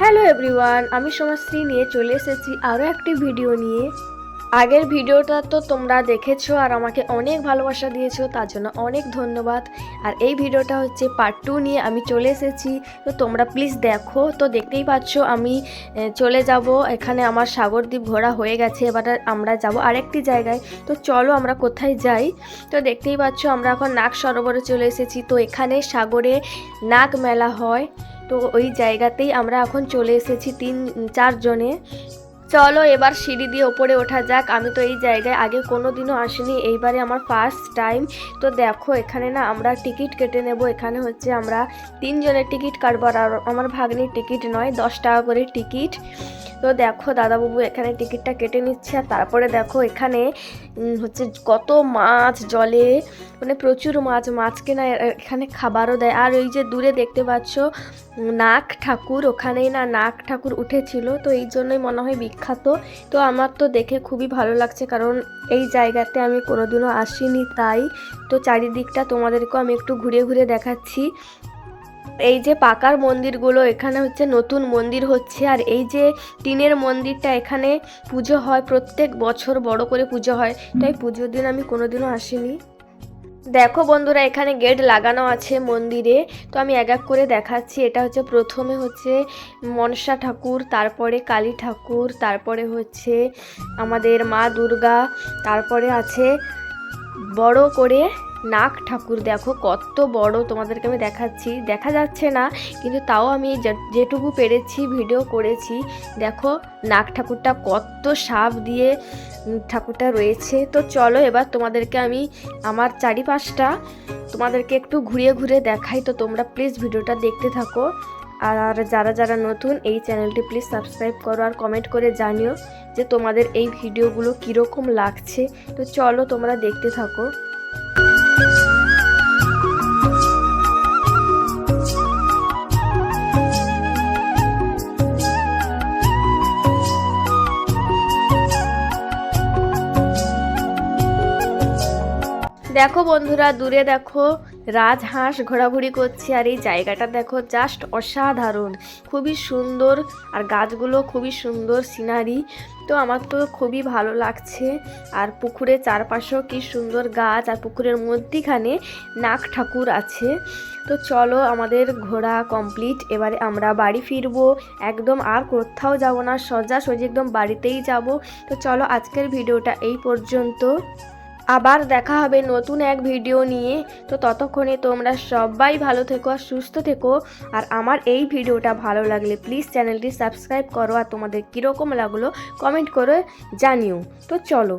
Hello everyone, আমি সোমাশ্রী নিয়ে চলে এসেছি আরও একটি ভিডিও নিয়ে। আগের ভিডিওটা তো তোমরা দেখেছো আর আমাকে অনেক ভালোবাসা দিয়েছো, তার জন্য অনেক ধন্যবাদ। আর এই ভিডিওটা হচ্ছে পার্ট 2 নিয়ে আমি চলে এসেছি, তো তোমরা প্লিজ দেখো। তো দেখতেই পাচ্ছ আমি চলে যাব, এখানে আমার সাগরদ্বীপ ঘোরা হয়ে গেছে, এবার আমরা যাব আরেকটি জায়গায়। তো চলো আমরা কোথায় যাই। তো দেখতেই পাচ্ছ আমরা এখন নাগ সরোবরে চলে এসেছি। তো এখানে সাগরে নাগ মেলা হয়, তো ওই জায়গাতেই আমরা এখন চলে এসেছি 3-4 জনে। চলো এবার সিঁড়ি দিয়ে ওপরে ওঠা যাক। আমি তো এই জায়গায় আগে কোনো দিনও আসিনি, এইবারে আমার ফার্স্ট টাইম। তো দেখো এখানে না আমরা টিকিট কেটে নেব। এখানে হচ্ছে আমরা 3 জনের টিকিট কাটবো, আর আমার ভাগ্নির টিকিট নয়, 10 টাকা করে টিকিট। তো দেখো দাদাবাবু এখানে টিকিটটা কেটে নিচ্ছে। আর তারপরে দেখো এখানে হচ্ছে কত মাছ জলে, মানে প্রচুর মাছকে না এখানে খাবারও দেয়। আর ওই যে দূরে দেখতে পাচ্ছ নাগ ঠাকুর, ওখানেই না নাগ ঠাকুর উঠেছিল, তো এই জন্যই মনে হয় বিখ্যাত। তো আমার তো দেখে খুবই ভালো লাগছে, কারণ এই জায়গাতে আমি কোনোদিনও আসিনি তাই। তো চারিদিকটা তোমাদেরকেও আমি একটু ঘুরে ঘুরে দেখাচ্ছি। এই যে পাকার মন্দিরগুলো, এখানে হচ্ছে নতুন মন্দির হচ্ছে। আর এই যে টিনের মন্দিরটা, এখানে পুজো হয় প্রত্যেক বছর, বড় করে পুজো হয়, তাই পুজোর দিন আমি কোনোদিনও আসিনি। দেখো বন্ধুরা এখানে গেট লাগানো আছে মন্দিরে, তো আমি এক এক করে দেখাচ্ছি। এটা হচ্ছে প্রথমে হচ্ছে মনসা ঠাকুর, তারপরে কালী ঠাকুর, তারপরে হচ্ছে আমাদের মা দুর্গা, তারপরে আছে বড় করে নাগ ঠাকুর। দেখো কত বড়, তোমাদেরকে আমি দেখাচ্ছি, দেখা যাচ্ছে না কিন্তু তাও আমি যেটুকু পেরেছি ভিডিও করেছি। দেখো নাগ ঠাকুরটা কত সাপ দিয়ে ঠাকুরটা রয়েছে। তো চলো এবার তোমাদেরকে আমি আমার চারিপাশটা তোমাদেরকে একটু ঘুরিয়ে ঘুরিয়ে দেখাই। তো তোমরা প্লিজ ভিডিওটা দেখতে থাকো। আর যারা যারা নতুন এই চ্যানেলটি প্লিজ সাবস্ক্রাইব করো, আর কমেন্ট করে জানিও যে তোমাদের এই ভিডিওগুলো কীরকম লাগছে। তো চলো তোমরা দেখতে থাকো। দেখো বন্ধুরা দূরে দেখো রাজহাঁস ঘোরাঘুরি করছে। আর এই জায়গাটা দেখো জাস্ট অসাধারণ, খুবই সুন্দর, আর গাছগুলো খুবই সুন্দর সিনারি। তো আমার তো খুবই ভালো লাগছে। আর পুকুরের চারপাশেও কি সুন্দর গাছ, আর পুকুরের মধ্যিখানে নাগ ঠাকুর আছে। তো চলো আমাদের ঘোরা কমপ্লিট, এবারে আমরা বাড়ি ফিরবো। একদম আর কোথাও যাব না, সোজাসুজি একদম বাড়িতেই যাব। তো চলো আজকের ভিডিওটা এই পর্যন্ত, আবার দেখা হবে নতুন এক ভিডিও নিয়ে। তো ততক্ষণে তোমরা সবাই ভালো থেকো আর সুস্থ থেকো। আর আমার এই ভিডিওটা ভালো লাগলে প্লিজ চ্যানেলটি সাবস্ক্রাইব করো, আর তোমাদের কীরকম লাগলো কমেন্ট করে জানিও। তো চলো।